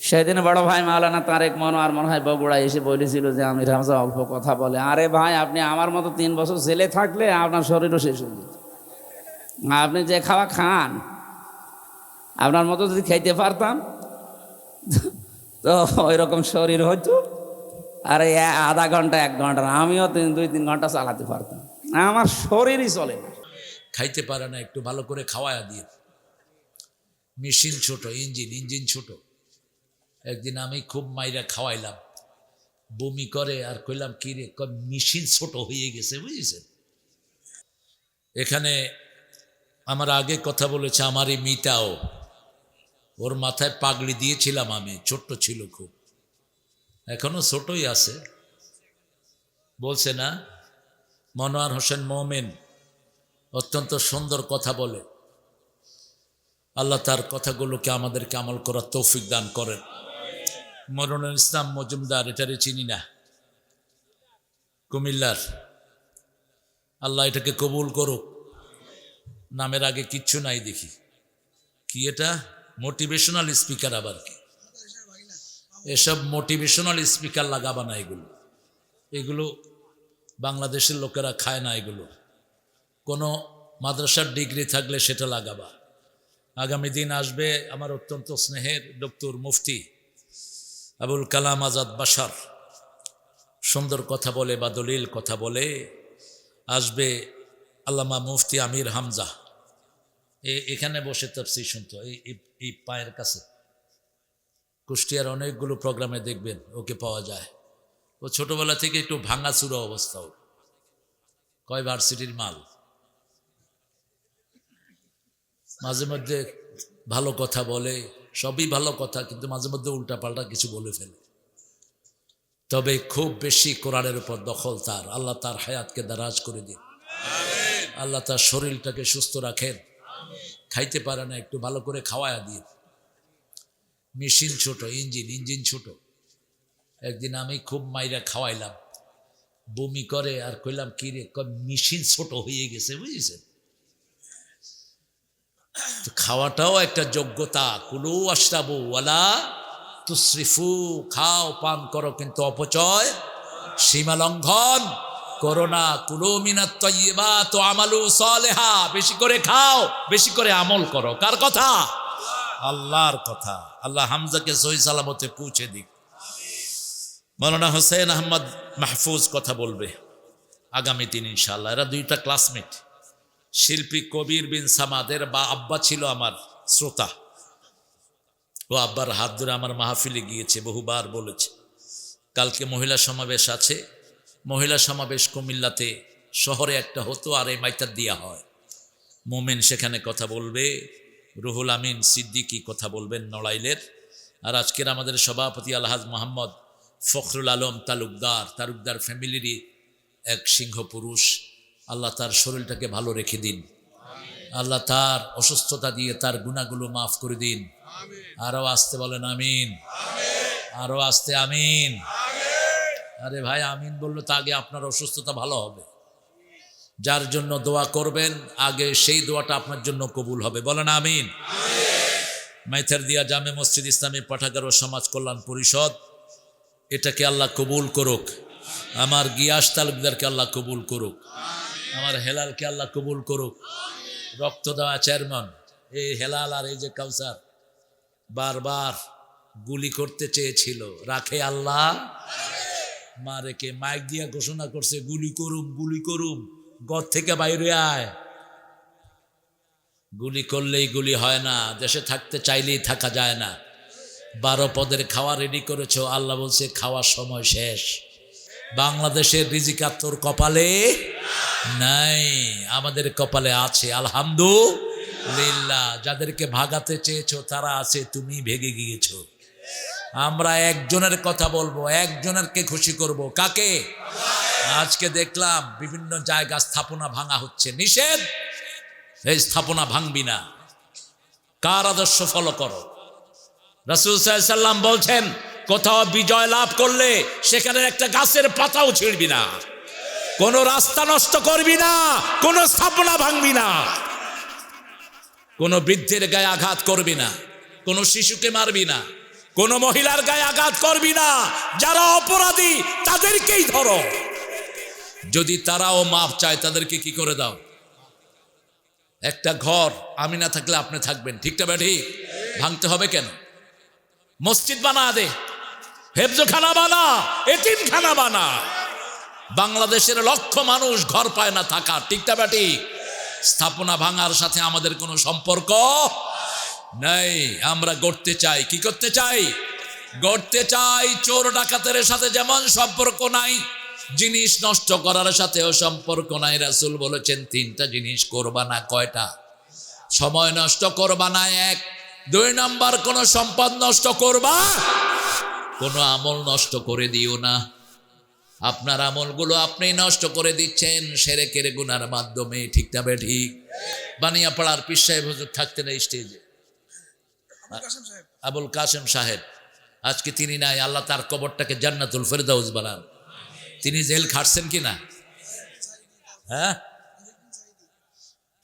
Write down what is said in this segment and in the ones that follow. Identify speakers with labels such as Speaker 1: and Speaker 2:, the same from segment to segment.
Speaker 1: সেদিন বড় ভাই মাওলানা তারেক মনোয়ার মনে হয় বগুড়া এসে বলেছিল যে আমির হামজা অল্প কথা বলে। আরে ভাই, আপনি আমার মতো 3 বছর জেলে থাকলে আপনার শরীরও শেষ হয়ে যেত। আপনি যে খাওয়া খান, আপনার মতো যদি খাইতে পারতাম তো ওই রকম শরীর হইতো। আর এই আধা ঘন্টা 1 ঘন্টা আমিও 2-3 ঘন্টা চালাতে পারতাম। আমার শরীরই চলে না।
Speaker 2: খাইতে পারে না, একটু ভালো করে খাওয়ায়া দিয়ে। মেশিন ছোট, ইঞ্জিন ছোট। একদিন আমি খুব মাইরা খাওয়াইলাম, বমি করে আর কইলাম কি রে, মেশিন ছোট হয়ে গেছে, বুঝেছেন। এখানে আমার আগে কথা বলেছে আমার এই মিটাও, ওর মাথায় পাগড়ি দিয়েছিলাম আমি, ছোট্ট ছিল খুব, এখনো ছোটই আছে। বলছে না মনোয়ার হোসেন মোমেন অত্যন্ত সুন্দর কথা বলে, আল্লাহ তার কথাগুলোকে আমাদেরকে আমল করার তৌফিক দান করেন। মনিরুল ইসলাম মজুমদার, এটারে চিনি না, কুমিল্লার, আল্লাহ এটাকে কবুল করুক। নামের আগে কিচ্ছু নাই দেখি, কি এটা মোটিভেশনাল স্পিকার, আবার কি এসব মোটিভেশনাল স্পিকার লাগাবা না, এগুলো বাংলাদেশের লোকেরা খায় না। এগুলো কোনো মাদ্রাসার ডিগ্রি থাকলে সেটা লাগাবা। আগামী দিন আসবে আমার অত্যন্ত স্নেহের ডক্টর মুফতি আবুল কালাম আজাদ বাশার, সুন্দর কথা বলে বা দলিল কথা বলে। আসবে আল্লামা মুফতি আমির হামজা, এখানে বসে তাফসীর শুনতো, এই পায়ের কাছে। কুষ্টিয়ার অনেকগুলো প্রোগ্রামে দেখবেন ওকে পাওয়া যায়। ও ছোটবেলা থেকে একটু ভাঙাচুরা অবস্থাও, কয় ভার্সিটির মাল। মাঝে মধ্যে ভালো কথা বলে, সবই ভালো কথা, কিন্তু মাঝে মধ্যে উল্টাপাল্টা কিছু বলে ফেলে। তবে খুব বেশি কোরআনের উপর দখল তার। আল্লাহ তার হায়াতকে দারাজ করে দিন, আল্লাহ তার শরীরটাকে সুস্থ রাখেন। খাইতে পারে না, একটু ভালো করে খাওয়ায়া দিয়ে। মেশিন ছোট, ইঞ্জিন ছোট। একদিন আমি খুব মাইরা খাওয়াইলাম, বমি করে আর কইলাম কি রে, মেশিন ছোট হয়ে গেছে, বুঝেছেন। খাওয়াটাও একটা যোগ্যতা। কুলু আশরাবু ওয়ালা তুসরিফু, খাও পান করো কিন্তু অপচয় সীমা লঙ্ঘন করো না। কুলু মিনাত তাইয়্যিবাত ওয়া আমালু সালিহা, বেশি করে খাও, বেশি করে আমল করো। কার কথা? আল্লাহর কথা। আল্লাহ হামজাকে সহি সালামতে পৌঁছে দিক। মৌলানা হোসেন আহমদ মাহফুজ কথা বলবে আগামী দিন ইনশাআল্লাহ। এরা 2টা ক্লাসমেট। শিল্পী কবির বিন সামাদের বা আব্বা ছিল আমার শ্রোতা। ও আব্বার হাত ধরে আমার মাহফিলে গিয়েছে, বহুবার বলেছে। কালকে মহিলা সমাবেশ আছে। মহিলা সমাবেশ কুমিল্লাতে শহরে একটা হতো, আর এই মাইতার দিয়া হয়। মোমেন সেখানে কথা বলবে, রুহুল আমিন সিদ্দিকী কথা বলবেন নড়াইলের। আর আজকের আমাদের সভাপতি আলহাজ মোহাম্মদ ফখরুল আলম তালুকদার ফ্যামিলিরই এক সিংহ পুরুষ। আল্লাহ তার শরীরটাকে ভালো রেখে দিন, আল্লাহ তার অসুস্থতা দিয়ে তার গুনাহগুলো মাফ করে দিন। আরো আসতে বলেন আমিন, আরো আসতে আমিন। আরে ভাই, আমিন বললো তো আগে আপনার অসুস্থতা ভালো হবে। যার জন্য দোয়া করবেন আগে সেই দোয়াটা আপনার জন্য কবুল হবে, বলেন আমিন। মাইথার দিয়া জামে মসজিদ ইসলামী পাঠাগার ও সমাজ কল্যাণ পরিষদ, এটাকে আল্লাহ কবুল করুক। আমার গিয়াস তালুকদারকে আল্লাহ কবুল করুক, আমার হেলালকে আল্লাহ কবুল করুক। রক্ত দেওয়া চেয়ারম্যান এই হেলাল আর এই যে কাউসার বারবার গুলি করতে চেয়েছিল, রাখে আল্লাহ। মা রেখে মাইক দিয়া ঘোষণা করছে গুলি করুম, ঘর থেকে বাইরে আয়। গুলি করলেই গুলি হয় না, দেশে থাকতে চাইলেই থাকা যায় না। 12 পদের খাওয়া রেডি করেছ, আল্লাহ বলছে খাওয়ার সময় শেষ। বাংলাদেশের রিজিক তোর কপালে নাই, আমাদের কপালে আছে আলহামদুলিল্লাহ। যাদেরকে ভাগাতে চেয়েছো তারা আছে, তুমি ভেগে গিয়েছো। আমরা একজনের কথা বলবো, একজনেরকে খুশি করব। কাকে? আজকে দেখলাম বিভিন্ন জায়গা স্থাপনা ভাঙা হচ্ছে, নিষেধ। এই স্থাপনা ভাঙবি না। কার আদর্শ ফলো করো? রাসূল সাল্লাল্লাহু আলাইহি ওয়াসাল্লাম বলছেন কোথাও বিজয় লাভ করলে সেখানে একটা গাছের পাতাও ছিঁড়বি না, কোন রাস্তা নষ্ট করবি না, কোন স্থাপনা ভাঙবি না, কোন বৃদ্ধের গায়ে আঘাত করবি না, কোন শিশুকে মারবি না। কোন মহিলার গায়ে আঘাত করবি না, যারা অপরাধী তাদেরকেই ধরো, যদি তারাও মাপ চায় তাদেরকে কি করে দাও। একটা ঘর আমি না থাকলে আপনি থাকবেন, ঠিকটা ব্যাঠি, ভাঙতে হবে কেন? মসজিদ বানা দে, হেফজখানা বানা, এতিমখানা বানা। বাংলাদেশের লক্ষ মানুষ ঘর পায় না থাকা, ঠিকটা ব্যাঠি। স্থাপনা ভাঙার সাথে আমাদের কোনো সম্পর্ক নাই। আমরা গড়তে চাই, কি করতে চাই? গড়তে চাই। চোর ডাকাতের সাথে যেমন সম্পর্ক নাই, জিনিস নষ্ট করার সাথেও সম্পর্ক নাই। রাসূল বলেছেন তিনটা জিনিস করবা না। কয়টা? সময় নষ্ট করবা না, এক। 2 নাম্বার, কোন সম্পদ নষ্ট করবা, কোন আমল নষ্ট করে দিও না। আপনার আমলগুলো আপনি নষ্ট করে দিচ্ছেন শিরকের গুনার মাধ্যমে, ঠিক না বেঠিক? বানিয়াপাড়ার পীর সাহেব হুজুর থাকতেন এই স্টেজে, আবুল কাসেম সাহেব, আজকে তিনি নাই। আল্লাহ তার কবরটাকে জান্নাতুল ফেরদাউস বানান। তিনি জেল খাটছেন কিনা? হ্যাঁ,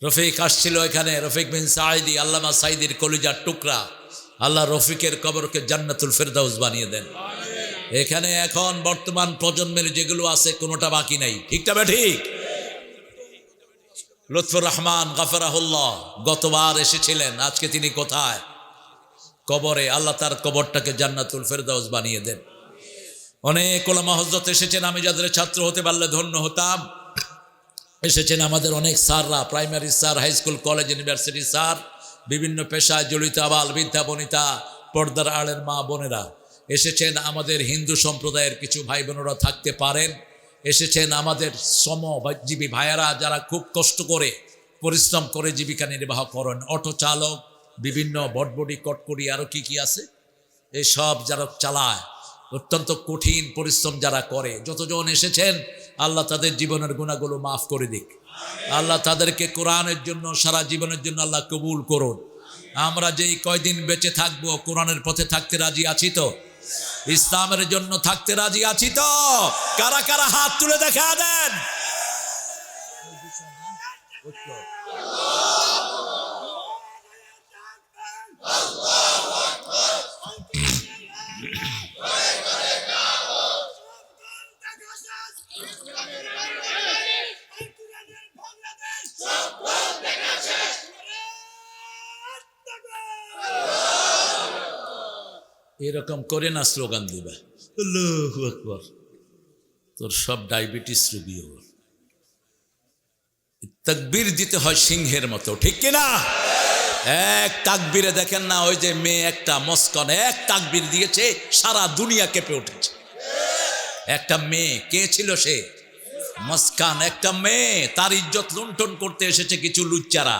Speaker 2: রফিক আসছিল এখানে, রফিক বিন সাঈদী, আল্লামা সাঈদীর কলিজার টুকরা। আল্লাহ রফিকের কবরকে জান্নাতুল ফেরদাউস বানিয়ে দেন। এখানে এখন বর্তমান প্রজন্মের যেগুলো আছে কোনোটা বাকি নাই, ঠিকটা বা ঠিক? লুৎফুর রহমান গাফরাহুল্লাহ গতবার এসেছিলেন, আজকে তিনি কোথায়? কবরে। আল্লাহ তার কবরটাকে জান্নাতুল ফেরদাউস বানিয়ে দেন। অনেক ওলামা হযরত এসেছেন, আমি যাদের ছাত্র হতে পারলে ধন্য হতাম। এসেছেন আমাদের অনেক স্যাররা, primary sir, high school, college, university sir, বিভিন্ন পেশায় জড়িত আবাল বৃদ্ধা বনিতা, পর্দার আড়ের মা বোনেরা এসেছেন। আমাদের হিন্দু সম্প্রদায়ের কিছু ভাই বোনেরা থাকতে পারেন, এসেছেন আমাদের শ্রমজীবী ভাইয়েরা যারা খুব কষ্ট করে পরিশ্রম করে জীবিকা নির্বাহ করেন, অটো চালক, বিভিন্ন বটবডি, কটকরি, আরও কি আছে এসব যারা চালায়, অত্যন্ত কঠিন পরিশ্রম যারা করে, যতজন এসেছেন আল্লাহ তাদের জীবনের গুনাহগুলো মাফ করে দিক। আল্লাহ তাদেরকে কোরআনের জন্য সারা জীবনের জন্য আল্লাহ কবুল করুন। আমরা যেই কয়দিন বেঁচে থাকবো কোরআনের পথে থাকতে রাজি আছি তো? ইসলামের জন্য থাকতে রাজি আছি তো? কারা কারা হাত তুলে দেখা দেন। এরকম করে না স্লোগান দিবা, আল্লাহু আকবার, তোর সব ডায়াবেটিস রোগী হবে। তাকবীর দিতে হয় সিংহের মতো, ঠিক কিনা? এক তাকবীরে দেখেন না, ওই যে মেয়ে একটা মস্কন এক তাকবীর দিয়েছে, সারা দুনিয়া কেঁপে উঠেছে। একটা মেয়ে, কে ছিল সে? মস্কান, একটা মেয়ে, তার ইজ্জত লুণ্ঠন করতে এসেছে কিছু লুচ্চারা,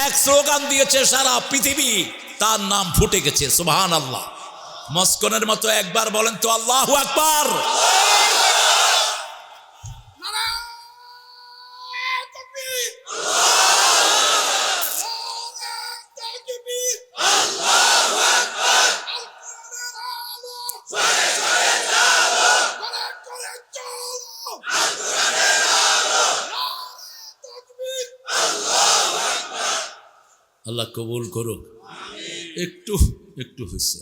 Speaker 2: এক স্লোগান দিয়েছে, সারা পৃথিবী তার নাম ফুটে গেছে। সুবহানাল্লাহ। মস্কনের মতো একবার বলেন তো আল্লাহু আকবার। আল্লাহ কবুল করুক। একটু একটু হয়েছে,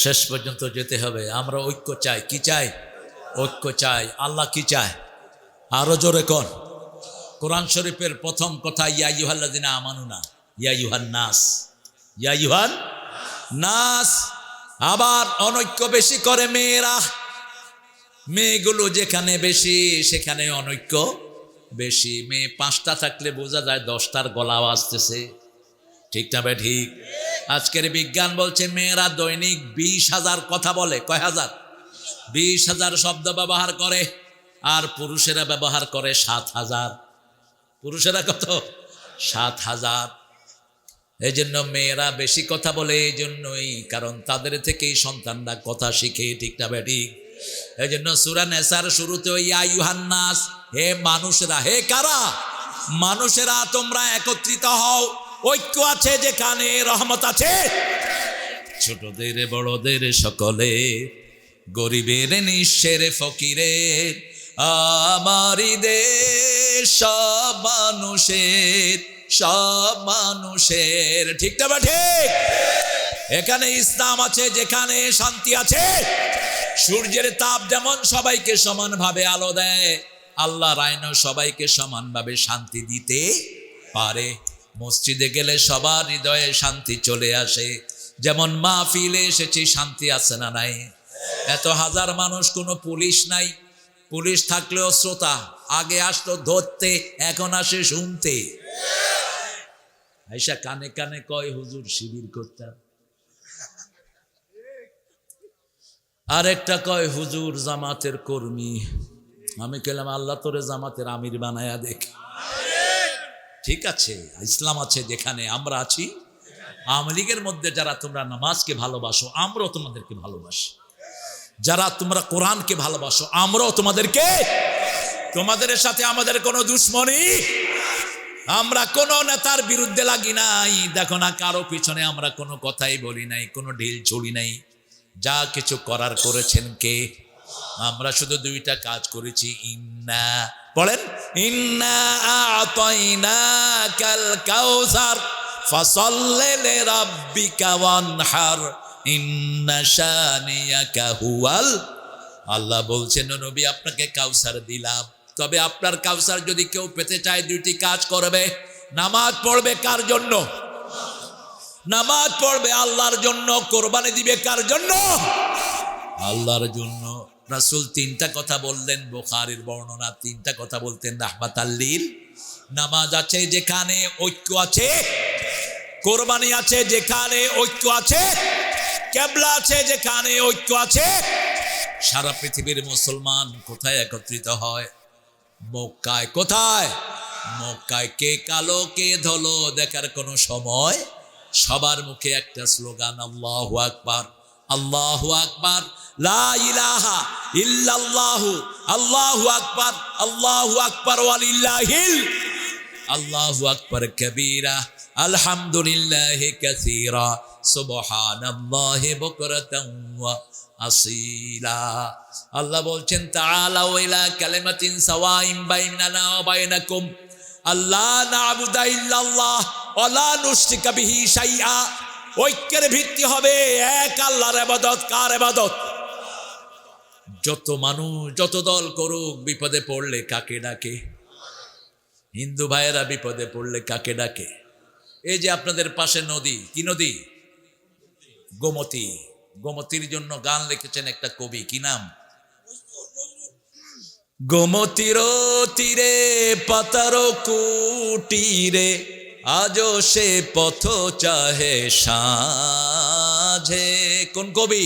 Speaker 2: শেষ পর্যন্ত যেতে হবে। আমরা ঐক্য চাই। কি চাই? ঐক্য চাই। আল্লাহ কি চায়? আরো জোরে কোন? কোরআন শরীফের প্রথম কথা ইয়া আইয়ুহাল্লাযিনা আমানু না, ইয়া আইয়ুহান নাস, ইয়া আইয়ুহান নাস। আবার অনৈক্য বেশি করে মেয়েরা, মেয়েগুলো যেখানে বেশি সেখানে অনৈক্য বেশি। মেয়ে 5টা থাকলে বোঝা যায় 10টার গলাও আসতেছে, ঠিক না ভাই? ঠিক। আজকের বিজ্ঞান বলছে মেয়েরা দৈনিক 20,000 কথা বলে। কয় হাজার? 20,000 শব্দ ব্যবহার করে, আর পুরুষেরা ব্যবহার করে 7,000। পুরুষেরা কত? 7,000। এই জন্য মেয়েরা বেশি কথা বলে, এই জন্যই, কারণ তাদের থেকেই সন্তানরা কথা শিখে, ঠিক না ভাই? ঠিক। এই জন্য সূরা নেসার শুরুতে ইয়া আইয়ুহান নাস, হে মানুষেরা। হে কারা? মানুষেরা, তোমরা একত্রিত হও। ঐক্য আছে যেখানে রহমত আছে। ছোটদের বড়দের সকলে, গরিবের নিঃস্বের ফকিরের, আমারই দেশ সব মানুষের, সব মানুষের, ঠিক না বা ঠিক? এখানে ইসলাম আছে, যেখানে শান্তি আছে। সূর্যের তাপ যেমন সবাইকে সমানভাবে আলো দেয়, আল্লাহর আইনও সবাইকে সমানভাবে শান্তি দিতে পারে। মসজিদে গেলে সবার হৃদয়ে শান্তি চলে আসে। যেমন মাহফিলে এসেছি, শান্তি আছে না নাই? এত হাজার মানুষ, কোনো পুলিশ নাই। পুলিশ থাকলেও শ্রোতা, আগে আসতো ধরতে, এখন আসে শুনতে। আইসা কানে কানে কয় হুজুর শিবির করতাম, আর একটা কয় হুজুর জামাতের কর্মী। আমি কেলাম আল্লাহ তোরে জামাতের আমির বানায়া দেখ। ঠিক আছে, ইসলাম আছে যেখানে, আমরা আছি। আওয়ামী লীগের মধ্যে যারা তোমরা নামাজকে ভালোবাসো, আমরাও তোমাদেরকে ভালোবাসি। যারা তোমরা কোরআনকে ভালোবাসো, আমরাও তোমাদেরকে। তোমাদের সাথে আমাদের কোনো দুশ্মনী, আমরা কোনো নেতার বিরুদ্ধে লাগি নাই। দেখো না, কারো পিছনে আমরা কোনো কথাই বলি নাই, কোনো ঢিল ছুড়ি নাই। যা কিছু করার করেছেন কে? আমরা শুধু দুইটা কাজ করেছি। ইন্না, বলেন, ইন্না আতাইনাকাল কাউসার ফাসাল্লি লিরাব্বিকা ওয়ানহার ইন্না শানিয়াকা হুয়াল। আল্লাহ বলছেন, নবী আপনাকে কাউসার দিলাম, তবে আপনার কাউসার যদি কেউ পেতে চায় দুইটি কাজ করবে। নামাজ পড়বে কার জন্য? নামাজ পড়বে আল্লাহর জন্য। কোরবানি দিবে কার জন্য? আল্লাহর জন্য। রাসূল তিনটা কথা বললেন, বুখারীর বর্ণনা। তিনটা কথা বলতেন রাহমাতাল লিল। নামাজ আছে যেখানে ঐক্য আছে, কোরবানি আছে যেখানে ঐক্য আছে, কিবলা আছে যেখানে ঐক্য আছে। সারা পৃথিবীর মুসলমান কোথায় একত্রিত হয়? মক্কায়। কোথায়? মক্কায়। কে কালো কে ধলো দেখার কোনো সময়। সবার মুখে একটা স্লোগান, আল্লাহু আকবার, আল্লাহু আকবার, লা ইলাহা ইল্লাল্লাহু, আল্লাহু আকবার, আল্লাহু আকবার ওয়ালিল্লাহিল, আল্লাহু আকবার কবীরা, আলহামদুলিল্লাহি কাসীরা, সুবহানাল্লাহি বুকরাতান ওয়া আসীলা। আল্লাহ বলছেন, তাআলাউ ইলা কালিমাতিন সাওয়াইন বাইনানা ওয়া বাইনাকুম আল্লা না'বুদা ইল্লাল্লাহ ওয়া লা নুশরিকা বিহি শাইআ। ঐক্যের ভিত্তি হবে এক আল্লাহর ইবাদত। কার ইবাদত? যত মানুষ যত দল করুক, বিপদে পড়লে কাকে ডাকে? হিন্দু ভাইয়েরা বিপদে পড়লে কাকে ডাকে? এই যে আপনাদের পাশে নদী, কি নদী? গোমতী। গোমতীর জন্য গান লিখেছেন একটা কবি, কি নাম? গোমতীর তীরে পাতার কুটিরে আজও সে পথ চাহে সাঁঝে। কোন কবি?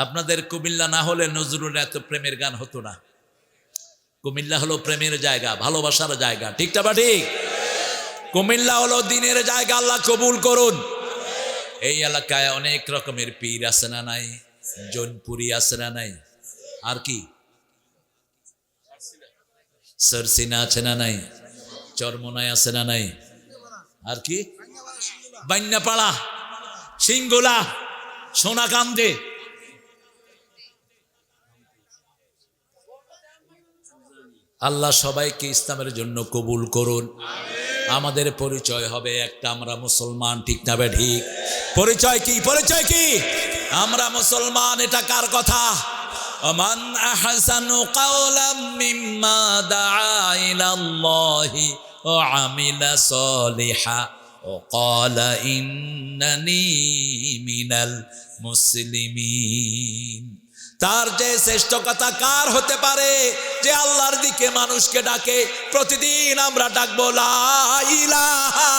Speaker 2: আপনাদের কুমিল্লা না হলে নজরুলের এত প্রেমের গান হতো না। কুমিল্লা হলো প্রেমের জায়গা, ভালোবাসার জায়গা। ঠিকটা বা ঠিক? কুমিল্লা হলো দিনের জায়গা। আল্লাহ কবুল করুন। এই এলাকায় অনেক রকমের পীর আছে না নাই? জৈনপুরি আছে না নাই? আর কি? সরসিনা আছে না নাই? চরমনায় আছে না নাই? আর কি? বান্যাপাড়া, সিংগুলা, সোনাকান্দে। আল্লাহ সবাইকে ইসলামের জন্য কবুল করুন। আমাদের পরিচয় হবে একটা, আমরা মুসলমান। ঠিক না বে ঠিক? পরিচয় কি? পরিচয় কি? আমরা মুসলমান। এটা কার কথা? ওমান আহসানু কাওলাম মিম্মা দাআ ইলাল্লাহি ওয়া আমিলা সলিহা ওয়া ক্বালা ইন্নানি মিনাল মুসলিমিন। তার যে শ্রেষ্ঠ কথা কার হতে পারে যে আল্লাহর দিকে মানুষকে ডাকে? প্রতিদিন আমরা ডাকবো লা ইলাহা,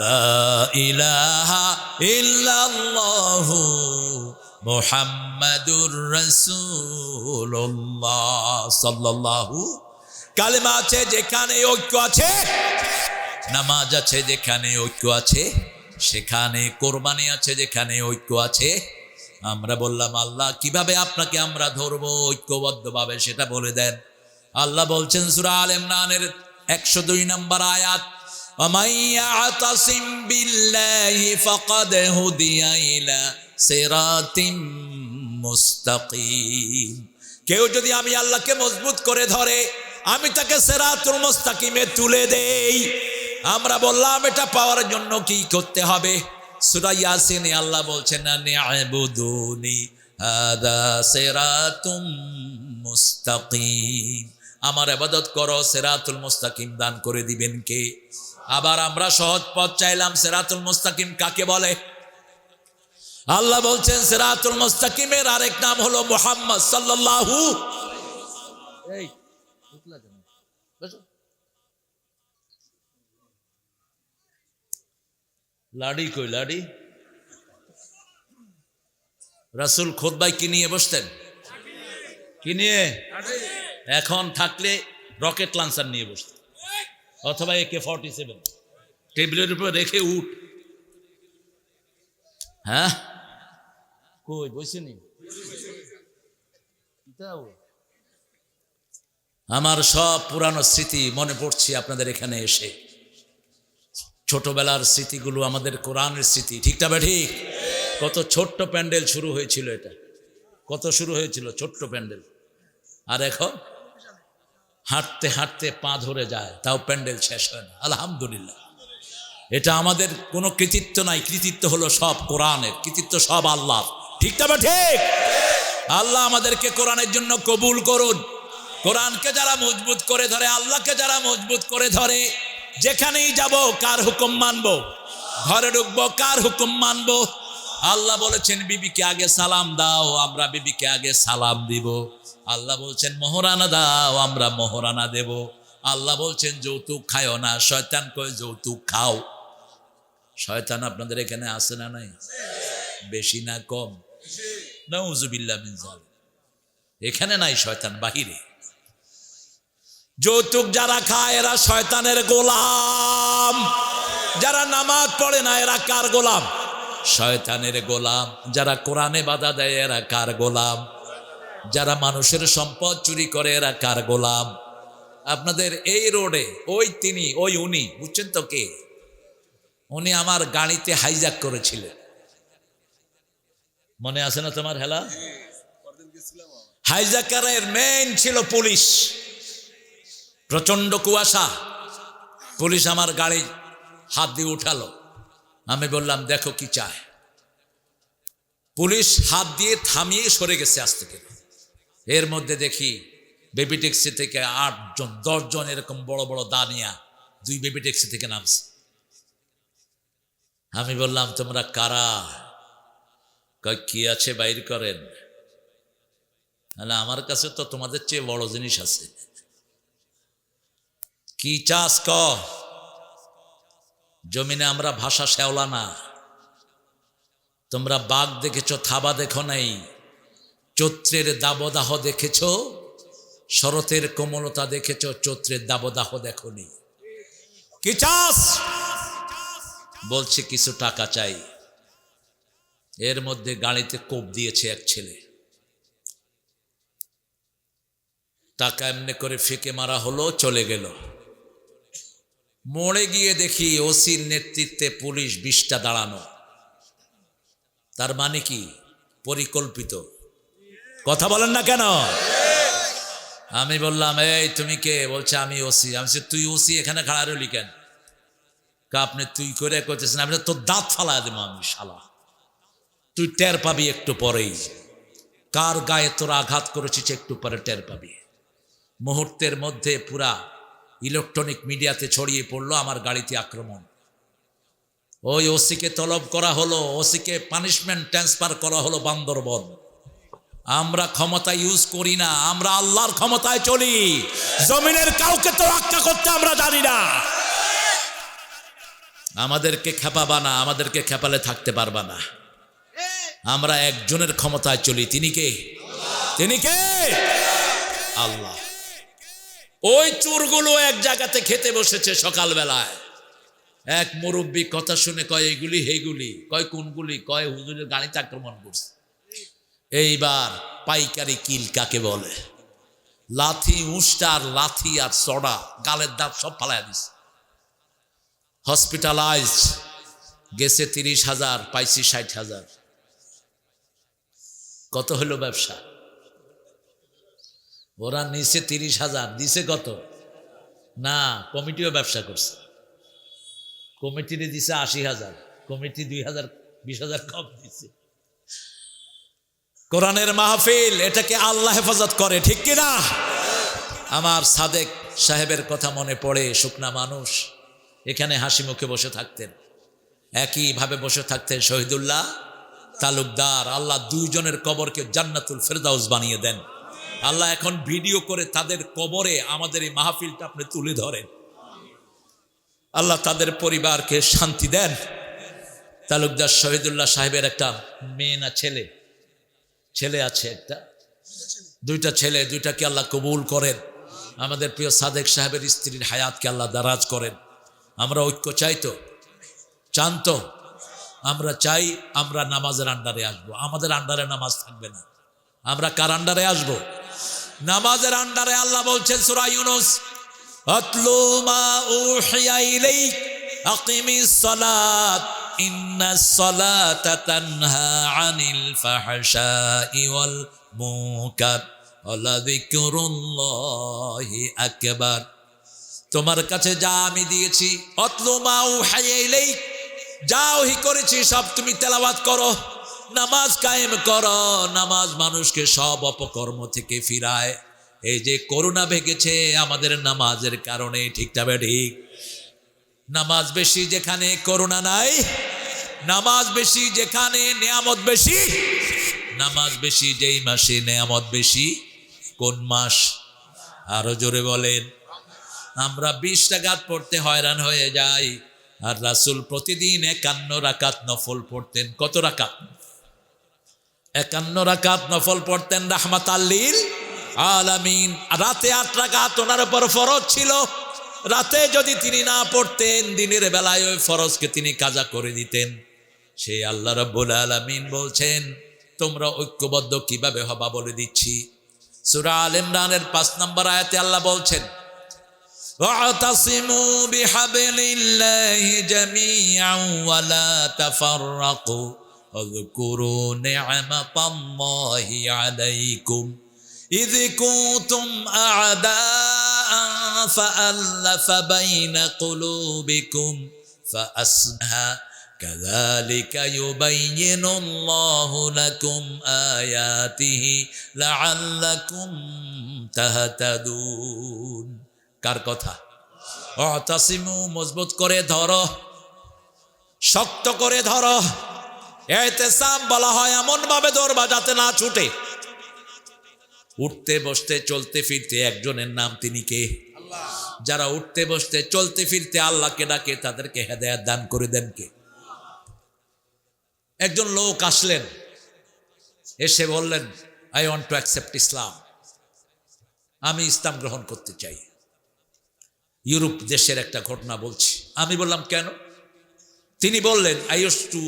Speaker 2: লা ইলাহা ইল্লাল্লাহু মুহাম্মাদুর রাসূলুল্লাহ সাল্লাল্লাহু। কালেমা আছে যেখানে ঐক্য আছে, নামাজ আছে যেখানে ঐক্য আছে সেখানে, কোরবানি আছে যেখানে ঐক্য আছে। আমরা বললাম, আল্লাহ কিভাবে আপনাকে আমরা ধরবো ঐক্যবদ্ধভাবে সেটা বলে দেন। আল্লাহ বলছেন সূরা আলে ইমরানের 102 নম্বর আয়াত, ওয়ামান ইয়াতাসিম বিল্লাহি ফাকাদ হুদিয়া ইলা সিরাতিম মুস্তাকিম। কেউ যদি আমি আল্লাহকে মজবুত করে ধরে, আমি তাকে সিরাতুল মুস্তাকিমে তুলে দেই। আমরা বললাম এটা পাওয়ার জন্য কি করতে হবে? সূরা ইয়াসিনে আল্লাহ বলছেন না নি'বুদুনি হাদা সিরাতুম মুস্তাকিম, আমার ইবাদত করো, সিরাতুল মুস্তাকিম দান করে দিবেন কে? আবার আমরা সহজ পথ চাইলাম, সিরাতুল মুস্তাকিম কাকে বলে? আল্লাহ বলছেন সিরাতুল মুস্তাকিমের আরেক নাম হলো মুহাম্মদ সাল্লাল্লাহু। এই লাডি কই লাডি? রাসূল খুতবায় কি নিয়ে বসতেন? কি নিয়ে? এখন থাকলে রকেট লঞ্চার নিয়ে বসতেন, অথবা AK-47 টেবিলের উপর রেখে উঠ। হ্যাঁ কই বসেনি? আমার সব পুরানো স্মৃতি মনে পড়ছে আপনাদের এখানে এসে। ছোটবেলার স্মৃতিগুলো আমাদের কোরআনের স্মৃতি, ঠিকটা বা ঠিক? কত ছোট্ট প্যান্ডেল শুরু হয়েছিল, এটা কত শুরু হয়েছিল ছোট্ট প্যান্ডেল, আর এখন হাঁটতে হাঁটতে পা ধরে যায়, তাও প্যান্ডেল শেষ হয় না। আলহামদুলিল্লাহ, এটা আমাদের কোনো কৃতিত্ব নাই, কৃতিত্ব হলো সব কোরআনের, কৃতিত্ব সব আল্লাহ, ঠিকটা বা ঠিক? আল্লাহ আমাদেরকে কোরআনের জন্য কবুল করুন। কোরআনকে যারা মজবুত করে ধরে, আল্লাহকে যারা মজবুত করে ধরে, যেখানেই যাব কার হুকুম মানবো? ঘরে ঢুকবো কার হুকুম মানবো? আল্লাহ বলেছেন বিবিকে আগে সালাম দাও, আমরা বিবিকে আগে সালাম দিব। আল্লাহ বলছেন মোহরানা দাও, আমরা মোহরানা দেব। আল্লাহ বলছেন যৌতুক খায়ও না, শয়তান কয় যৌতুক খাও। শয়তান আপনাদের এখানে আছে না নাই? বেশি না কম? নাউযুবিল্লাহ মিন যালিক। এখানে নাই শয়তান, বাহিরে। যৌতুক যারা খায় এরা শয়তানের গোলাম। যারা নামাজ পড়ে না এরা কার গোলাম? শয়তানের গোলাম। যারা কোরআনে বাধা দেয় এরা কার গোলাম? যারা মানুষের সম্পদ চুরি করে এরা কার গোলাম? আপনাদের এই রোডে ওই উনি বুঝছেন তো কে? উনি আমার গাড়িতে হাইজ্যাক করেছিলেন, মনে আছে না তোমার? হেলা হাইজ্যাকারের মেইন ছিল পুলিশ। প্রচন্ড কুয়াশা, পুলিশ আমার গাড়ি হাত দিয়ে উঠালো। আমি বললাম দেখো কি চায়। পুলিশ হাত দিয়ে থামিয়ে সরে গেছে আজ থেকে। এর মধ্যে দেখি বেবি ট্যাক্সি থেকে 8 জন 10 জন এরকম বড় বড় দানিয়া 2 বেবি ট্যাক্সি থেকে নামছে। আমি বললাম তোমরা কারা? কয় কি আছে বাইর করেন। আমার কাছে তো তোমাদের চেয়ে বড় জিনিস আছে। কি চাস ক? জমিনে আমরা ভাষা শেওলা না। তোমরা বাঘ দেখেছ, থাবা দেখো নাই। চৈত্রের দাবদাহ দেখেছ, শরতের কোমলতা দেখেছ, চৈত্রের দাবদাহ দেখনি। কি চাস? বলছে কিছু টাকা চাই। এর মধ্যে গাড়িতে কোপ দিয়েছে এক ছেলে। টাকা এমনি করে ফেঁকে মারা হলো, চলে গেল। মোড়ে গিয়ে দেখি ওসির নেতৃত্বে পুলিশ 20টা দাঁড়ানো। তার মানে কি? পরিকল্পিত। কথা বলেন না কেন? আমি বললাম এই তুমি কে? বলছে আমি ওসি। আমি বলছি তুই ওসি এখানে খাড়া রইলি কেন? আপনি তুই করে করতেছেন। আমি তোর দাঁত ফালা দেবো আমি, শালা। তুই টের পাবি একটু পরেই। কার গায়ে তোর আঘাত করেছিস একটু পরে টের পাবি। মুহূর্তের মধ্যে পুরা ইলেকট্রনিক মিডিয়াতে ছড়িয়ে পড়লো আমার গাড়িতে আক্রমণ। ওই ওসিকে তলব করা হলো, ওসিকে পানিশমেন্ট ট্রান্সফার করা হলো বান্দরবন। আমরা ক্ষমতা ইউজ করি না, আমরা আল্লাহর ক্ষমতায় চলি। জমিনের কাউকে তো রক্ষা করতে আমরা জানি না। আমাদেরকে খেপাবা না, আমাদেরকে খেপালে থাকতে পারবা না। আমরা একজনের ক্ষমতায় চলি। তিনি কে? তিনি কে? আল্লাহ। ওই চোরগুলো এক জায়গাতে খেতে বসেছে সকালবেলায়। এক মুরব্বী কথা শুনে কয় এইগুলি হেগুলি। কয় কোনগুলি? কয় হুজুরের গাড়িতে আক্রমণ করছে। এইবার পাইকারি কিল কাকে বলে? লাথি, উষ্টার লাথি আর চড়া, গালের দাঁত সব ফালাই দিছে। হসপিটালাইজ, গেছে 30,000, পাইছি 60,000। কত হলো ব্যবসা? ওরা নিচে 30,000, দিছে কত? না, কমিটিও ব্যবসা করছে। কমিটিরে দিছে 80,000, কমিটি 2,000 20,000 কম দিছে। কোরআনের মাহফিল, এটাকে আল্লাহ হেফাজত করে, ঠিক কিনা? আমার সাদেক সাহেবের কথা মনে পড়ে। শুকনা মানুষ, এখানে হাসি মুখে বসে থাকতেন। একইভাবে বসে থাকতেন শহীদুল্লাহ তালুকদার। আল্লাহ দুইজনের কবরকে জান্নাতুল ফেরদাউস বানিয়ে দেন। আল্লাহ এখন ভিডিও করে তাদের কবরে আমাদের এই মাহফিলটা আপনি তুলে ধরেন। আল্লাহ তাদের পরিবারকে শান্তি দেন। তালুকদার শহীদুল্লাহ সাহেবের একটা মেয়ে না ছেলে, ছেলে আছে একটা, দুইটা ছেলে, দুইটাকে আল্লাহ কবুল করেন। আমাদের প্রিয় সাদেক সাহেবের স্ত্রীর হায়াতকে আল্লাহ দারাজ করেন। আমরা ঐক্য চাই তো, চান তো? আমরা চাই আমরা নামাজের আন্ডারে আসবো। আমাদের আন্ডারে নামাজ থাকবে না। আমরা কার আন্ডারে আসবো? নামাজের আন্ডারে। আল্লাহ বলছেন সূরা ইউনূস, আতলু মা উহিয়া ইলাইক আকিমিস সালাত ইন্নাস সালাতা তানহা আনিল ফাহশাই ওয়াল মুনকার ওয়া যিকরুল্লাহি আকবার। তোমার কাছে যা আমি দিয়েছি, আতলু মা উহিয়া ইলাইক, যা ওহী করেছি সব তুমি তেলাওয়াত করো, নামাজ কায়েম করো। নামাজ মানুষকে সব অপকর্ম থেকে ফিরায়। এই যে করোনা ভেঙেছে আমাদের নামাজের কারণে, ঠিক না ঠিক? নামাজ বেশি যেখানে করোনা নাই, নামাজ বেশি যেখানে নেয়ামত বেশি। নামাজ বেশি যেই মাসে, নেয়ামত বেশি কোন মাস? আরো জোরে বলেন। আমরা 20 রাকাত পড়তে হয়রান হয়ে যাই, আর রাসূল প্রতিদিন 51 রাকাত নফল পড়তেন। কত রাকাত? 51 রাকাত নফল পড়তেন রাহমাতাল লিল আলামিন। রাতে 8 রাকাত ওনার উপর ফরজ ছিল। রাতে যদি তিনি না পড়তেন, দিনের বেলায় ওই ফরজকে তিনি কাজা করে দিতেন। সেই আল্লাহ রাব্বুল আলামিন বলছেন, তোমরা ঐক্যবদ্ধ কিভাবে হবা বলে দিচ্ছি। সূরা আল ইমরানের 5 নম্বর আয়াতে আল্লাহ বলছেন, ওয়াতাসিমু বিহাবলিল্লাহি জামিআন ওয়া লা তাফাররাকু ওয়াযকুরু নি'মাতাল্লাহি আলাইকুম ইয কুনতুম আ'দাআন ফাআল্লাফা বাইনা কুলুবিকুম ফাআসলাহা কাযালিকা ইউবাইয়িনুল্লাহু লাকুম আয়াতিহি লাআল্লাকুম তাহতাদুন। কার কথা? ওয়াতাসিমু, মজবুত করে ধরো, শক্ত করে ধরো। ইতিসাম বলা হয় এমন ভাবে ধরবা যাতে না ছুটে। উঠতে বসতে চলতে ফিরতে একজনের নাম, তিনি কে? আল্লাহ। যারা উঠতে বসতে চলতে ফিরতে আল্লাহকে ডাকে, তাদেরকে হেদায়েত দান করে দেন কে? একজন লোক আসলেন, এসে বললেন, I want to accept Islam, আমি ইসলাম গ্রহণ করতে চাই। ইউরোপ দেশের একটা ঘটনা বলছি। আমি বললাম কেন? তিনি বললেন, I used to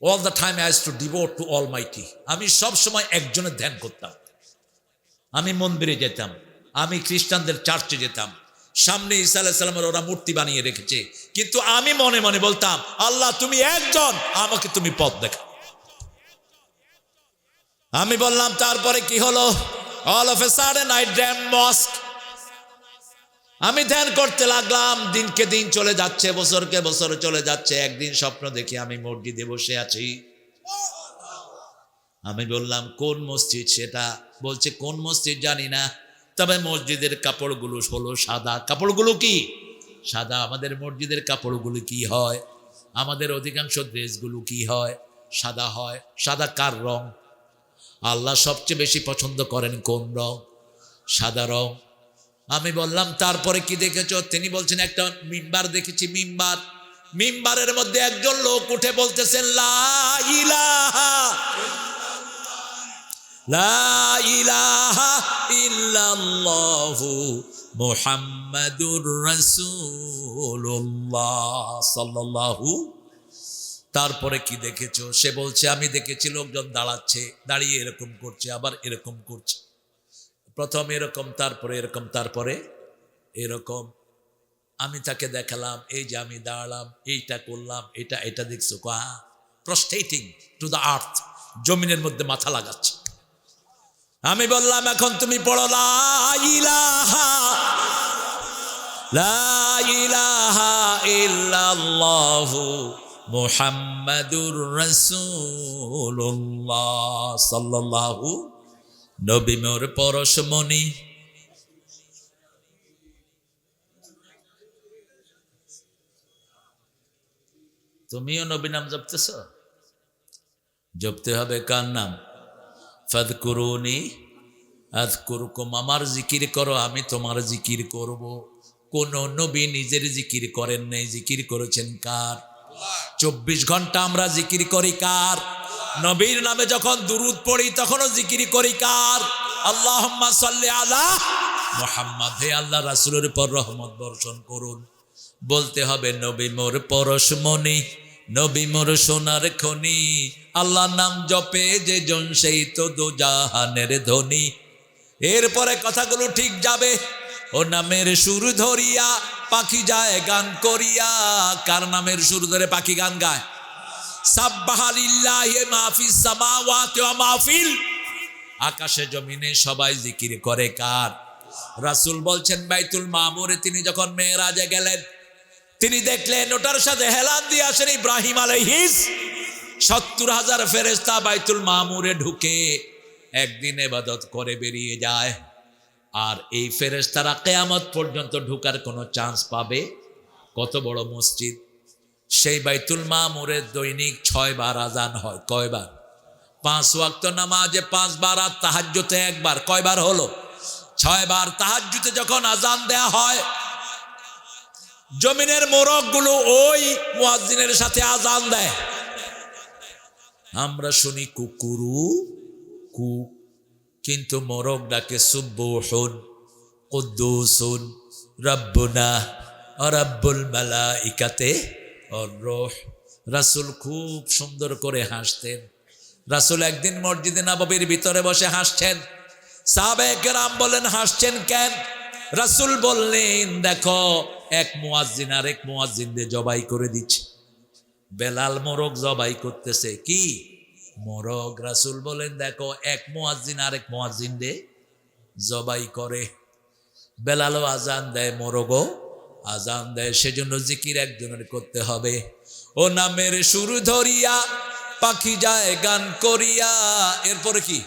Speaker 2: all the time I used to devote two Almighty. আমি সব সময় একজনের ধ্যান করতাম। আমি মন্দিরে যেতাম, আমি খ্রিস্টানদের চার্চে যেতাম, সামনে ঈসা আলাইহিস সালামের ওরা মূর্তি বানিয়ে রেখেছে, কিন্তু আমি মনে মনে বলতাম, আল্লাহ তুমি একজন, আমাকে তুমি পথ দেখাও। আমি বললাম, তারপরে কি হলো? All of a sudden I ড্যাম মস্ক। আমি ধ্যান করতে লাগলাম, দিনকে দিন চলে যাচ্ছে, বছরকে বছর চলে যাচ্ছে। একদিন স্বপ্ন দেখি আমি মসজিদে বসে আছি। আমি বললাম, কোন মসজিদ সেটা? বলছে, কোন মসজিদ জানি না, তবে মসজিদের কাপড়গুলো হলো সাদা। কাপড়গুলো কি? সাদা। আমাদের মসজিদের কাপড়গুলো কি হয়? আমাদের অধিকাংশ ড্রেসগুলো কি হয়? সাদা হয়। সাদা কার রং? আল্লাহ সবচেয়ে বেশি পছন্দ করেন কোন রং? সাদা রং। আমি বললাম, তারপরে কি দেখেছো? তিনি বলছেন, একটা মিম্বার দেখেছি। মিম্বার, মিম্বারের মধ্যে একজন লোক উঠে বলতেছেন, লা ইলাহা লা ইলাহা ইল্লাল্লাহু মুহাম্মাদুর রাসূলুল্লাহ সাল্লাল্লাহু। তারপরে কি দেখেছো? সে বলছে, আমি দেখেছি লোকজন দাঁড়াচ্ছে, দাঁড়িয়ে এরকম করছে, আবার এরকম করছে। প্রথম এরকম, তারপরে এরকম, তারপরে এরকম। আমি তাকে দেখালাম, এই যে আমি দাঁড়ালাম, এইটা করলাম, এটা এটা দেখছো? প্রস্টেটিং টু দ্য আর্থ, জমিনের মধ্যে মাথা লাগাচ্ছে। আমি বললাম এখন তুমি পড়ো লা ইলাহা লা ইলাহা ইল্লাল্লাহু মুহাম্মাদুর রাসূলুল্লাহ সাল্লাল্লাহু। নবী মোর পরশমণি। তুমিও নবী নাম জপতেছ? জপতে হবে কার নাম? ফাদকুরুনি আযকুরকুম। আমার জিকির করো, আমি তোমার জিকির করব। কোন নবী নিজের জিকির করেন নাই, জিকির করেছেন কার? 24 ঘন্টা আমরা জিকির করি কার? নবীর নামে যখন দুরূদ পড়ি তখনও জিকির করি কার? আল্লাহুম্মা সাল্লি আলা মুহাম্মাদ। হে আল্লাহ রাসূলের উপর রহমত বর্ষণ করুন। বলতে হবে নবী মোর পরশমণি, নবী মোর সোনার খনি। আল্লাহ নাম জপে যে জন সেই তো দোজাহানের ধনী। এরপরে কথাগুলো ঠিক যাবে। ও নামের সুর ধরিয়া পাখি যায় গান করিয়া। কার নামের সুর ধরে পাখি গান গায়? সাব্বাহা লিল্লাহি মা ফিস সামাওয়াতি ওয়া মা ফিল। আকাশে জমিনে সবাই জিকির করে কার? রাসূল বলছেন বাইতুল মামুরে তিনি যখন মেরাজে গেলেন, তিনি দেখলেন ওটার সাথে হেলান দিয়ে আসেন ইব্রাহিম আলাইহিস। 70,000 ফেরেশতা বাইতুল মামুরে ঢুকে একদিন ইবাদত করে বেরিয়ে যায়। আর এই ফেরেশতারা কিয়ামত পর্যন্ত ঢুকার কোনো চান্স পাবে? কত বড় মসজিদ! সেই বাইতুল মামুরে দৈনিক 6 বার আজান হয়। কয়বার? 5 ওয়াক্ত নামাজে 5 বার, আর তাহাজ্জুদে একবার। কয়বার হলো? 6 বার। তাহাজ্জুদে যখন আজান দেয়া হয়, জমিনের মোরগগুলো ওই মুয়াজ্জিনের সাথে আজান দেয়। আমরা শুনি কুকুরু কু, কিন্তু মোরগ ডাকে সুবহুন কুদ্দুসুন রাব্বুনা ওয়া রাব্বুল মালাইকাতে ওয়ার রূহ। রাসূল খুব সুন্দর করে হাসতেন। রাসূল একদিন মসজিদে নববীর ভিতরে বসে হাসছেন। সাহাবায়ে কেরাম বলেন হাসছেন কেন? রাসূল বললেন দেখো এক মুয়াজ্জিন আরেক মুয়াজ্জিনদের জবাই করে দিচ্ছে। বেলাল মোরগ জবাই করতেছে। কি মোরগ? রাসূল বলেন দেখো এক মুয়াজ্জিন আরেক মুয়াজ্জিনদের জবাই করে। বেলালও আজান দেয়, মোরগও আজান দেয়। সেজন্য জিকির একজনের করতে হবে। ও নামের সুর ধরিয়া পাখি যায় গান করিয়া। এরপরে কি?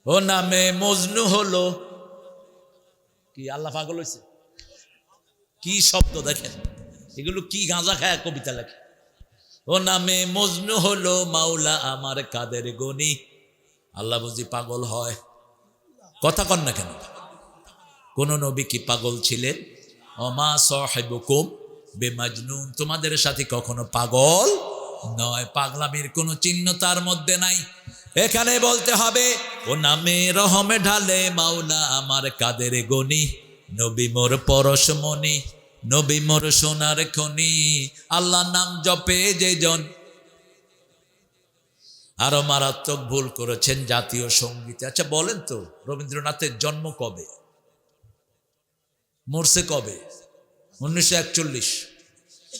Speaker 2: ও নামে মজনু হলো। কি আল্লাহ পাগল হয়েছে? কি শব্দ দেখেন, এগুলো কি গাঁজা খায় কবিতা লেখে। ও নামে মজনু হলো মাওলা আমার কাদের গনি। আল্লাহ বুঝি পাগল হয়? কথা কন না কেন? কোন নবী কি পাগল ছিলেন? ওমা সাহিবুকুম বেমাজনুন। তোমাদের সাথে কখনো পাগল নয়। পাগলামির কোনো চিহ্ন তার মধ্যে নাই। এখানে বলতে হবে ও নামে রহমে ঢালে মাওলা আমার কাদের গনি। নবী মোর পরশমণি, নবী মোর সোনার খনি। আল্লাহ নাম জপে যে জন। আরো মারাত্মক ভুল করেছেন জাতীয় সঙ্গীতে। আচ্ছা বলেন তো রবীন্দ্রনাথের জন্ম কবে? মরছে কবে? 1941।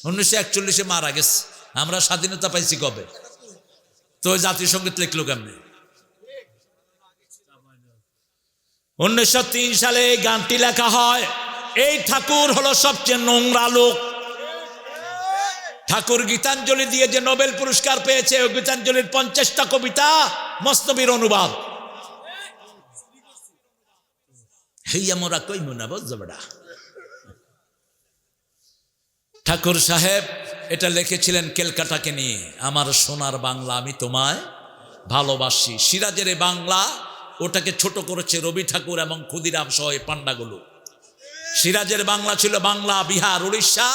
Speaker 2: 1941-এ মারা গেছে। আমরা স্বাধীনতা পাইছি কবে? তো জাতীয় সঙ্গীত লিখলো কেমনে? 1903 সালে এই গানটি লেখা হয়। এই ঠাকুর হলো সবচেয়ে নোংরা লোক। ঠাকুর গীতাঞ্জলি দিয়ে যে নোবেল পুরস্কার পেয়েছে, ওই গীতাঞ্জলির 50টা কবিতা মসনবীর অনুবাদ। হেইয়া মোরা কই মুনা বজবড়া। ঠাকুর সাহেব এটা লিখেছিলেন ক্যালকাটাকে নিয়ে। আমার সোনার বাংলা আমি তোমায় ভালোবাসি। সিরাজের বাংলা ওটাকে ছোট করেছে রবি ঠাকুর এবং ক্ষুদিরাম সহ পান্ডাগুলো। সিরাজের বাংলা ছিল বাংলা, বিহার, উড়িষ্যা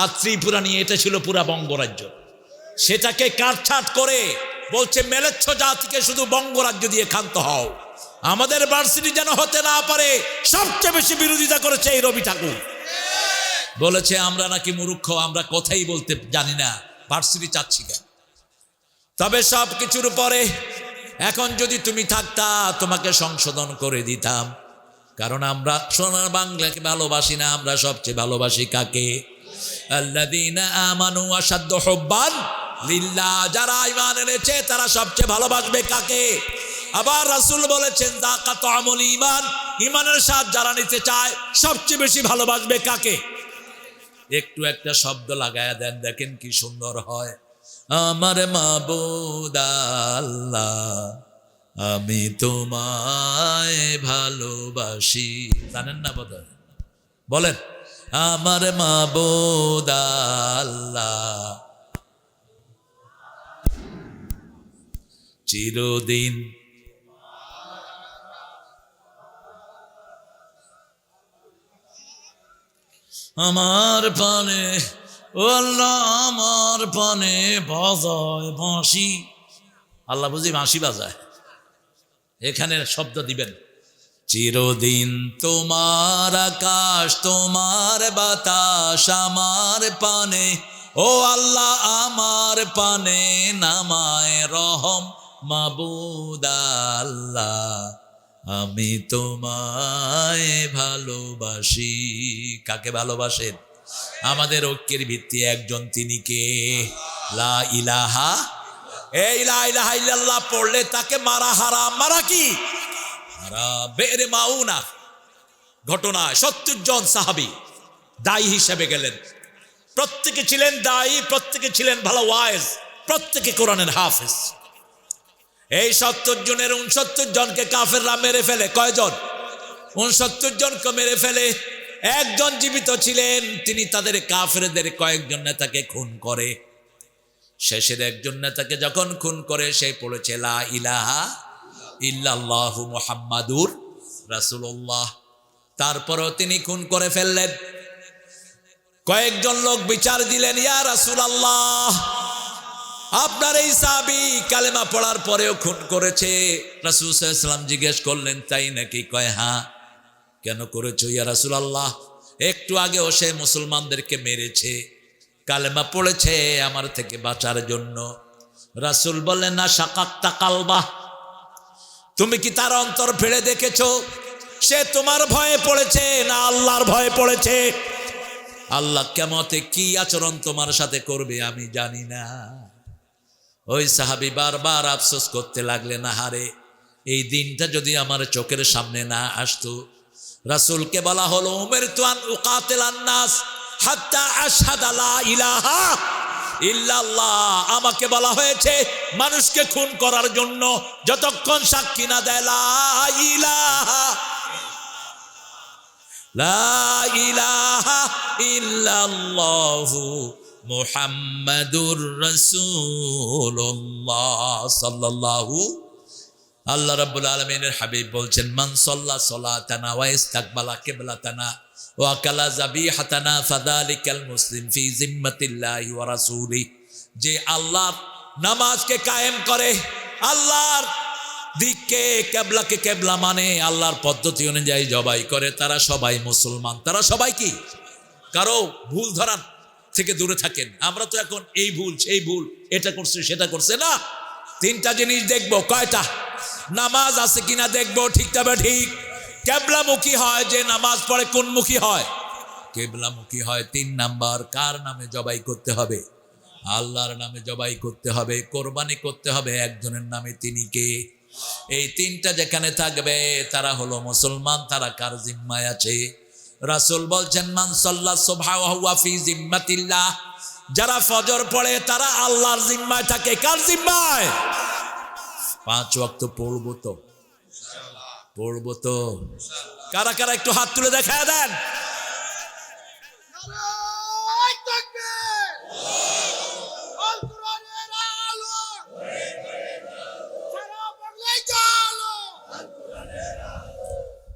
Speaker 2: আর ত্রিপুরা নিয়ে। এটা ছিল পুরা বঙ্গরাজ্য। সেটাকে কাটছাট করে বলছে মেলেচ্ছ জাতিকে শুধু বঙ্গরাজ্য দিয়ে ক্ষান্ত হও, আমাদের ভার্সিটি যেন হতে না পারে। সবচেয়ে বেশি বিরোধিতা করেছে এই রবি ঠাকুর। বলেছে আমরা নাকি মূর্খ, আমরা কথাই বলতে জানি না, ভার্সিটি চাচ্ছি কেন। তবে সব কিছুর উপরে এখন যদি তুমি থাকতা তোমাকে সংশোধন করে দিতাম। কারণ আমরা সোনার বাংলাকে ভালোবাসি না, আমরা সবচেয়ে ভালোবাসি কাকে? আল্লাযীনা আমানু আশাদ্দু হুব্বান লিল্লাহ। যারা ঈমান এনেছে তারা সবচেয়ে ভালোবাসবে কাকে? আবার রাসূল বলেছেন যাকাত আমল ঈমান, ঈমানের স্বাদ যারা নিতে চায় সবচেয়ে বেশি ভালোবাসবে কাকে? একটু একটা শব্দ লাগায়া দেন, দেখেন কি সুন্দর হয়। আমার মাবুদ আল্লাহ, আমি তোমায় ভালোবাসি। জানেন না বোধহয়? বলেন, আমার মাবুদ আল্লাহ, চিরদিন আমার পানে, ও আল্লাহ আমার পানে বাজায় বাঁশি। আল্লাহ বুঝি বাঁশি বাজায়, এখানে শব্দ দিবেন। চিরদিন তোমার আকাশ, তোমার বাতাস আমার পানে, ও আল্লাহ আমার পানে নামায় রহম। মাবুদ আল্লাহ, আমি তোমায় ভালোবাসি। কাকে ভালোবাসেন? আমাদের ঐক্যের ভিত্তি একজন, তিনি কে? লা ইলাহা, এই লা ইলাহা ইল্লাল্লাহ পড়লে তাকে মারা হারাম। মারা কি? মারা বেরে মাউনা ঘটনায় 70 জন সাহাবী দায়ী হিসেবে গেলেন। প্রত্যেকে ছিলেন দায়ী, প্রত্যেকে ছিলেন ভালো ওয়াইজ, প্রত্যেকে কোরআনের হাফেজ। এই 70 জনের 69 জনকে কাফেররা মেরে ফেলে। কয়জন? 69 জনকে মেরে ফেলে। একজন জীবিত ছিলেন, তিনি তাদের কাফেরদের কয়েকজন নেতাকে খুন করে। শেষের একজন নেতাকে যখন খুন করে, সে পড়েছে লা ইলাহা ইল্লাল্লাহু মুহাম্মাদুর রাসূলুল্লাহ। তারপরও তিনি খুন করে ফেললেন। কয়েকজন লোক বিচার দিলেন, ইয়া রাসূলুল্লাহ, আপনার এই সাহাবী কালেমা পড়ার পরেও খুন করেছে। রাসূল সাল্লাল্লাহু আলাইহি ওয়াসাল্লাম জিজ্ঞেস করলেন, তাই নাকি? কয় হ্যাঁ। কেন করেছো ইয়া রাসূলুল্লাহ? একটু আগেও সে মুসলমানদেরকে মেরেছে, কালেমা পড়েছে আমার থেকে বাঁচার জন্য। রাসূল বললেন, না শাকাক্তা কালবা, তুমি কি তার অন্তর ফেড়ে দেখেছো? সে তোমার ভয়ে পড়েছে না আল্লাহর ভয়ে পড়েছে? আল্লাহ কিয়ামতে কি আচরণ তোমার সাথে করবে আমি জানি না। ওই সাহাবী বারবার আফসোস করতে লাগলেন, হারে এই দিনটা যদি আমার চোখের সামনে না আসতো। রাসূলকে বলা হলো, উমিরতু আন উকাতিলান নাস হাত্তা আশহাদা লা ইলাহা ইল্লাল্লাহ, আমাকে বলা হয়েছে মানুষকে খুন করার জন্য, যতক্ষণ সাক্ষী না দেয় লা ইলাহা লা ইলাহা ইল্লাল্লাহু মুহাম্মাদুর রাসূলুল্লাহ সাল্লাল্লাহু। আল্লাহ রাব্বুল আলামিনের হাবিব বলছেন, মান সাল্লা সালাতানা ওয়া ইস্তাকবালা কিবলাতানা ওয়া আকালা যাবিহাতানা ফাযালিকাল মুসলিম ফি জিম্মাতিল্লাহি ওয়া রাসূলি। যে আল্লাহর নামাজকে কায়েম করে, আল্লাহর দিককে কিবলাকে কিবলা মানে আল্লাহর পদ্ধতি অনুযায়ী জবাই করে, তারা সবাই মুসলমান। তারা সবাই কি? কারো ভুল ধরার থেকে দূরে থাকেন। আমরা তো এখন এই ভুল সেই ভুল, এটা করছে সেটা করছে না। তিনটা জিনিস দেখবো। কয়টা? নামাজ আছে কিনা দেখবো, ঠিক তবে ঠিক। কেবলামুখী হয় যে নামাজ পড়ে, কোন মুখী হয়? কেবলামুখী হয়। 3 নাম্বার, কার নামে জবাই করতে হবে? আল্লাহর নামে জবাই করতে হবে। কোরবানি করতে হবে একজনের নামে, তিনি কে? এই 3টা যেখানে থাকবে তারা হলো মুসলমান। তারা কার জিম্মায় আছে? রাসূল বলছেন, মান সাল্লা সুবহা ওয়া হুয়া ফি জিম্মাতিল্লাহ, যারা ফজর পড়ে তারা আল্লাহর জিম্মায় থাকে। কার জিম্মায়? 5 ওয়াক্ত পড়বো তো? পড়বো তো? কারা কারা একটু হাত তুলে দেখায় দেন।